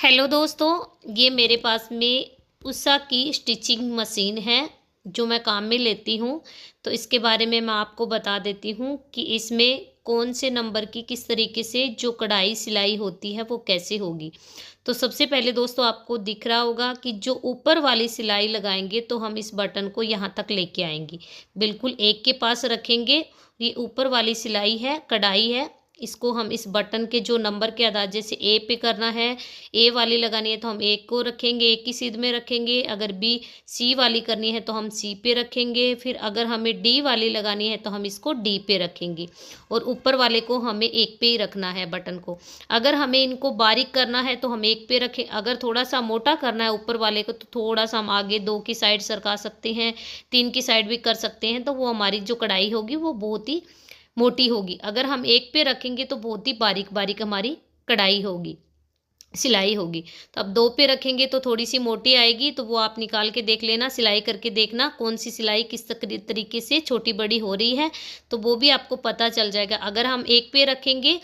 Hello दोस्तों, ये मेरे पास में उषा की स्टिचिंग मशीन है जो मैं काम में लेती हूँ। तो इसके बारे में मैं आपको बता देती हूँ कि इसमें कौन से नंबर की किस तरीके से जो कढ़ाई सिलाई होती है वो कैसे होगी। तो सबसे पहले दोस्तों आपको दिख रहा होगा कि जो ऊपर वाली सिलाई लगाएंगे तो हम इस बटन को यहाँ तक लेके आएंगे, बिल्कुल एक के पास रखेंगे। ये ऊपर वाली सिलाई है, कढ़ाई है, इसको हम इस बटन के जो नंबर के आधार जैसे ए पे करना है, ए वाली लगानी है तो हम ए को रखेंगे, ए की सीध में रखेंगे। अगर बी सी वाली करनी है तो हम सी पे रखेंगे। फिर अगर हमें डी वाली लगानी है तो हम इसको डी पे रखेंगे और ऊपर वाले को हमें एक पे ही रखना है बटन को। अगर हमें इनको बारीक करना है तो हम एक पे रखें, अगर थोड़ा सा मोटा करना है ऊपर वाले को तो थोड़ा सा हम आगे दो की साइड सरका सकते हैं, तीन की साइड भी कर सकते हैं। तो वो हमारी जो कढ़ाई होगी वो बहुत ही मोटी होगी। अगर हम एक पे रखेंगे तो बहुत ही बारीक बारीक हमारी कढ़ाई होगी, सिलाई होगी। तो अब दो पे रखेंगे तो थोड़ी सी मोटी आएगी, तो वो आप निकाल के देख लेना, सिलाई करके देखना कौन सी सिलाई किस तरीके से छोटी बड़ी हो रही है, तो वो भी आपको पता चल जाएगा। अगर हम एक पे रखेंगे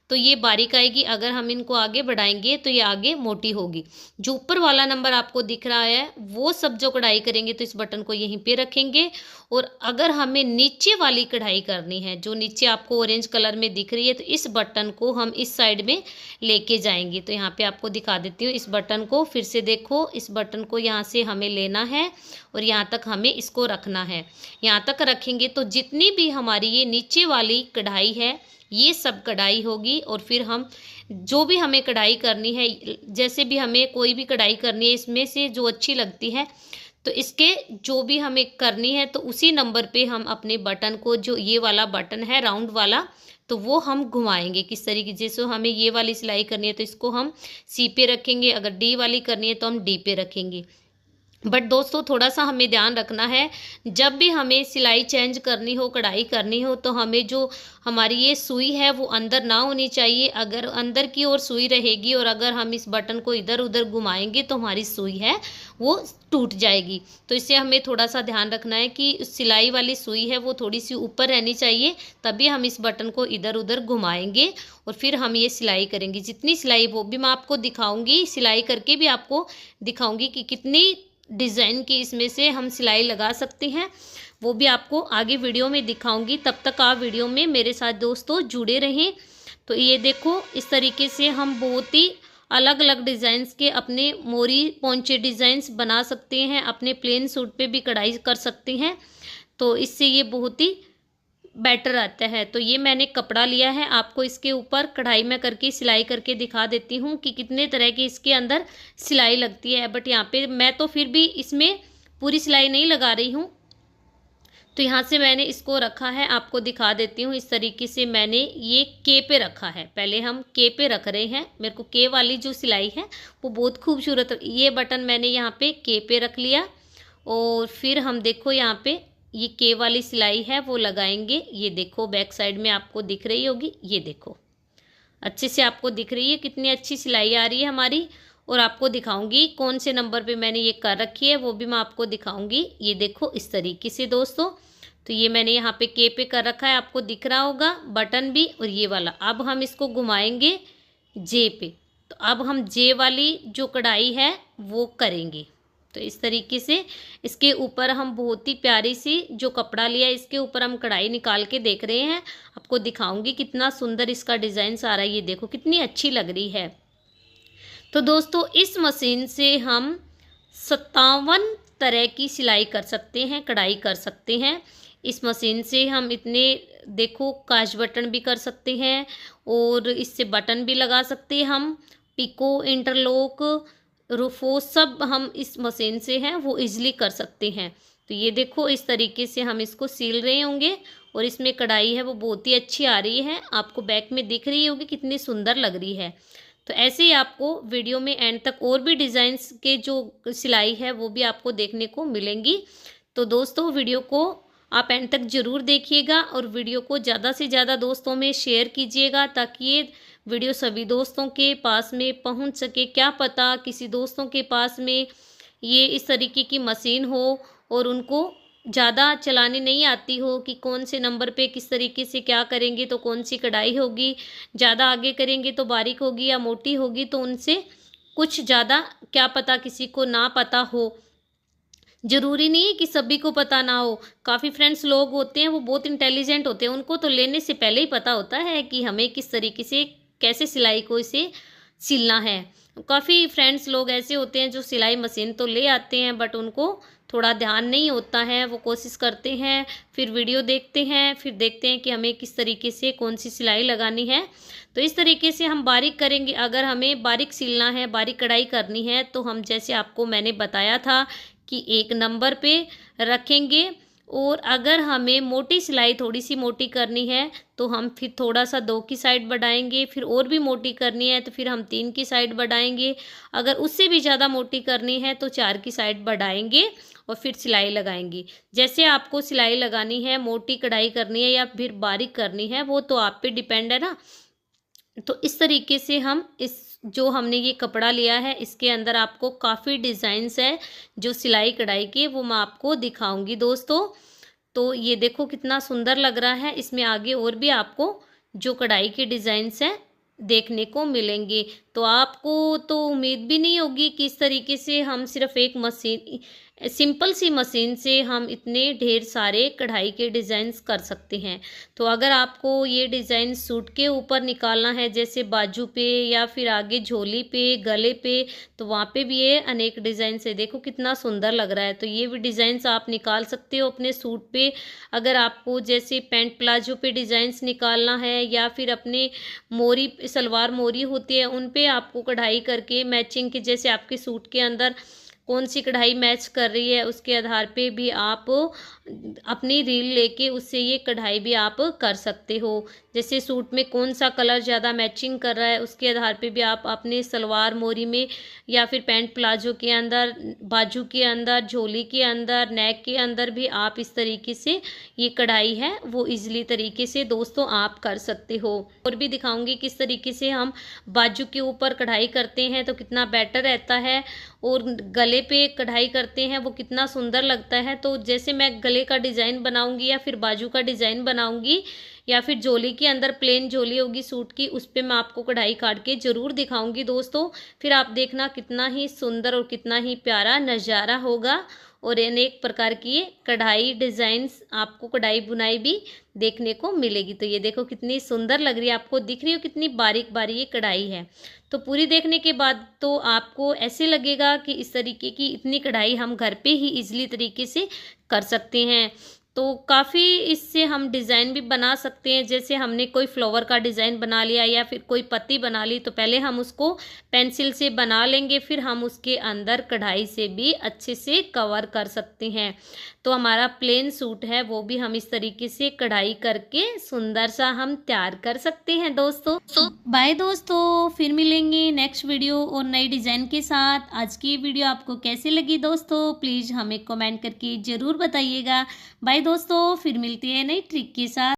तो ये बारीक आएगी, अगर हम इनको आगे बढ़ाएंगे तो ये आगे मोटी होगी। जो ऊपर वाला नंबर आपको दिख रहा है वो सब जो कढ़ाई करेंगे तो इस बटन को यहीं पे रखेंगे। और अगर हमें नीचे वाली कढ़ाई करनी है, जो नीचे आपको ऑरेंज कलर में दिख रही है, तो इस बटन को हम इस साइड में लेके जाएंगे। तो यहाँ पे आपको दिखा देती हूँ, इस बटन को फिर से देखो, इस बटन को यहाँ से हमें लेना है और यहाँ तक हमें इसको रखना है। यहाँ तक रखेंगे तो जितनी भी हमारी ये नीचे वाली कढ़ाई है ये सब कढ़ाई होगी। और फिर हम जो भी हमें कढ़ाई करनी है, जैसे भी हमें कोई भी कढ़ाई करनी है इसमें से जो अच्छी लगती है, तो इसके जो भी हमें करनी है तो उसी नंबर पे हम अपने बटन को, जो ये वाला बटन है राउंड वाला, तो वो हम घुमाएंगे किस तरीके। जैसे हमें ये वाली सिलाई करनी है तो इसको हम सी पे रखेंगे, अगर डी वाली करनी है तो हम डी पे रखेंगे। बट दोस्तों थोड़ा सा हमें ध्यान रखना है, जब भी हमें सिलाई चेंज करनी हो, कढ़ाई करनी हो, तो हमें जो हमारी ये सुई है वो अंदर ना होनी चाहिए। अगर अंदर की ओर सुई रहेगी और अगर हम इस बटन को इधर उधर घुमाएंगे तो हमारी सुई है वो टूट जाएगी। तो इससे हमें थोड़ा सा ध्यान रखना है कि सिलाई वाली सुई है वो थोड़ी सी ऊपर रहनी चाहिए, तभी हम इस बटन को इधर उधर घुमाएंगे और फिर हम ये सिलाई करेंगे। जितनी सिलाई वो भी मैं आपको दिखाऊंगी, सिलाई करके भी आपको दिखाऊंगी कि कितनी डिज़ाइन की इसमें से हम सिलाई लगा सकते हैं, वो भी आपको आगे वीडियो में दिखाऊंगी। तब तक आप वीडियो में मेरे साथ दोस्तों जुड़े रहें। तो ये देखो, इस तरीके से हम बहुत ही अलग अलग डिज़ाइंस के अपने मोरी पोंचे डिज़ाइंस बना सकते हैं, अपने प्लेन सूट पे भी कढ़ाई कर सकते हैं। तो इससे ये बहुत ही बेटर आता है। तो ये मैंने कपड़ा लिया है, आपको इसके ऊपर कढ़ाई में करके सिलाई करके दिखा देती हूँ कि कितने तरह की इसके अंदर सिलाई लगती है। बट यहाँ पे मैं तो फिर भी इसमें पूरी सिलाई नहीं लगा रही हूँ, तो यहाँ से मैंने इसको रखा है, आपको दिखा देती हूँ। इस तरीके से मैंने ये के पे रखा है, पहले हम के पे रख रहे हैं। मेरे को के वाली जो सिलाई है वो बहुत खूबसूरत, ये बटन मैंने यहाँ पे के पे रख लिया। और फिर हम देखो यहाँ पे ये के वाली सिलाई है वो लगाएंगे। ये देखो बैक साइड में आपको दिख रही होगी, ये देखो अच्छे से आपको दिख रही है कितनी अच्छी सिलाई आ रही है हमारी। और आपको दिखाऊंगी कौन से नंबर पे मैंने ये कर रखी है, वो भी मैं आपको दिखाऊंगी। ये देखो इस तरीके से दोस्तों, तो ये मैंने यहाँ पे के पे कर रखा है, आपको दिख रहा होगा बटन भी। और ये वाला अब हम इसको घुमाएंगे जे पे, तो अब हम जे वाली जो कढ़ाई है वो करेंगे। तो इस तरीके से इसके ऊपर हम बहुत ही प्यारी सी जो कपड़ा लिया है इसके ऊपर हम कढ़ाई निकाल के देख रहे हैं, आपको दिखाऊंगी कितना सुंदर इसका डिज़ाइन आ रहा है। ये देखो कितनी अच्छी लग रही है। तो दोस्तों इस मशीन से हम 57 तरह की सिलाई कर सकते हैं, कढ़ाई कर सकते हैं। इस मशीन से हम इतने देखो काज बटन भी कर सकते हैं और इससे बटन भी लगा सकते हैं हम, पिको इंटरलॉक रुफो सब हम इस मशीन से हैं वो इजीली कर सकते हैं। तो ये देखो इस तरीके से हम इसको सील रहे होंगे और इसमें कढ़ाई है वो बहुत ही अच्छी आ रही है, आपको बैक में दिख रही होगी कितनी सुंदर लग रही है। तो ऐसे ही आपको वीडियो में एंड तक और भी डिज़ाइंस के जो सिलाई है वो भी आपको देखने को मिलेंगी। तो दोस्तों वीडियो को आप एंड तक ज़रूर देखिएगा और वीडियो को ज़्यादा से ज़्यादा दोस्तों में शेयर कीजिएगा ताकि ये वीडियो सभी दोस्तों के पास में पहुंच सके। क्या पता किसी दोस्तों के पास में ये इस तरीके की मशीन हो और उनको ज़्यादा चलाने नहीं आती हो कि कौन से नंबर पे किस तरीके से क्या करेंगे तो कौन सी कढ़ाई होगी, ज़्यादा आगे करेंगे तो बारीक होगी या मोटी होगी, तो उनसे कुछ ज़्यादा क्या पता किसी को ना पता हो, ज़रूरी नहीं है कि सभी को पता ना हो। काफ़ी फ्रेंड्स लोग होते हैं वो बहुत इंटेलिजेंट होते हैं, उनको तो लेने से पहले ही पता होता है कि हमें किस तरीके से कैसे सिलाई को इसे सिलना है। काफ़ी फ्रेंड्स लोग ऐसे होते हैं जो सिलाई मशीन तो ले आते हैं बट उनको थोड़ा ध्यान नहीं होता है, वो कोशिश करते हैं, फिर वीडियो देखते हैं, फिर देखते हैं कि हमें किस तरीके से कौन सी सिलाई लगानी है। तो इस तरीके से हम बारीक करेंगे। अगर हमें बारीक सिलना है, बारीक कढ़ाई करनी है, तो हम जैसे आपको मैंने बताया था कि एक नंबर पे रखेंगे। और अगर हमें मोटी सिलाई थोड़ी सी मोटी करनी है तो हम फिर थोड़ा सा 2 की साइड बढ़ाएंगे, फिर और भी मोटी करनी है तो फिर हम 3 की साइड बढ़ाएंगे, अगर उससे भी ज़्यादा मोटी करनी है तो 4 की साइड बढ़ाएंगे और फिर सिलाई लगाएंगे। जैसे आपको सिलाई लगानी है, मोटी कढ़ाई करनी है या फिर बारीक करनी है, वो तो आप पे डिपेंड है ना। तो इस तरीके से हम इस जो हमने ये कपड़ा लिया है इसके अंदर आपको काफ़ी डिज़ाइंस है जो सिलाई कढ़ाई के, वो मैं आपको दिखाऊंगी दोस्तों। तो ये देखो कितना सुंदर लग रहा है। इसमें आगे और भी आपको जो कढ़ाई के डिज़ाइंस हैं देखने को मिलेंगे। तो आपको तो उम्मीद भी नहीं होगी कि इस तरीके से हम सिर्फ एक मशीन, सिंपल सी मशीन से हम इतने ढेर सारे कढ़ाई के डिज़ाइंस कर सकते हैं। तो अगर आपको ये डिज़ाइन सूट के ऊपर निकालना है, जैसे बाजू पे या फिर आगे झोली पे, गले पे, तो वहाँ पे भी ये अनेक डिज़ाइन से देखो कितना सुंदर लग रहा है। तो ये भी डिज़ाइंस आप निकाल सकते हो अपने सूट पे। अगर आपको जैसे पैंट प्लाजो पे डिज़ाइंस निकालना है या फिर अपने मोरी, सलवार मोरी होती है उन पे आपको कढ़ाई करके मैचिंग के, जैसे आपके सूट के अंदर कौन सी कढ़ाई मैच कर रही है उसके आधार पे भी आप अपनी रील लेके उससे ये कढ़ाई भी आप कर सकते हो। जैसे सूट में कौन सा कलर ज़्यादा मैचिंग कर रहा है उसके आधार पे भी आप अपने सलवार मोरी में या फिर पैंट प्लाजो के अंदर, बाजू के अंदर, झोली के अंदर, नेक के अंदर भी आप इस तरीके से ये कढ़ाई है वो इजीली तरीके से दोस्तों आप कर सकते हो। और भी दिखाऊंगी किस तरीके से हम बाजू के ऊपर कढ़ाई करते हैं तो कितना बेटर रहता है, और गले पे कढ़ाई करते हैं वो कितना सुंदर लगता है। तो जैसे मैं गले का डिज़ाइन बनाऊंगी या फिर बाजू का डिज़ाइन बनाऊंगी या फिर झोली के अंदर प्लेन झोली होगी सूट की, उस पे मैं आपको कढ़ाई काट के ज़रूर दिखाऊंगी दोस्तों। फिर आप देखना कितना ही सुंदर और कितना ही प्यारा नज़ारा होगा। और अनेक प्रकार की ये कढ़ाई डिज़ाइंस आपको कढ़ाई बुनाई भी देखने को मिलेगी। तो ये देखो कितनी सुंदर लग रही है, आपको दिख रही हो कितनी बारीक बारीक ये कढ़ाई है। तो पूरी देखने के बाद तो आपको ऐसे लगेगा कि इस तरीके की इतनी कढ़ाई हम घर पे ही इजीली तरीके से कर सकते हैं। तो काफ़ी इससे हम डिज़ाइन भी बना सकते हैं। जैसे हमने कोई फ्लावर का डिज़ाइन बना लिया या फिर कोई पत्ती बना ली, तो पहले हम उसको पेंसिल से बना लेंगे, फिर हम उसके अंदर कढ़ाई से भी अच्छे से कवर कर सकते हैं। तो हमारा प्लेन सूट है वो भी हम इस तरीके से कढ़ाई करके सुंदर सा हम तैयार कर सकते हैं दोस्तों। तो बाय दोस्तों, फिर मिलेंगे नेक्स्ट वीडियो और नई डिज़ाइन के साथ। आज की वीडियो आपको कैसी लगी दोस्तों, प्लीज़ हमें कमेंट करके ज़रूर बताइएगा। बाय दोस्तों, फिर मिलते हैं नई ट्रिक के साथ।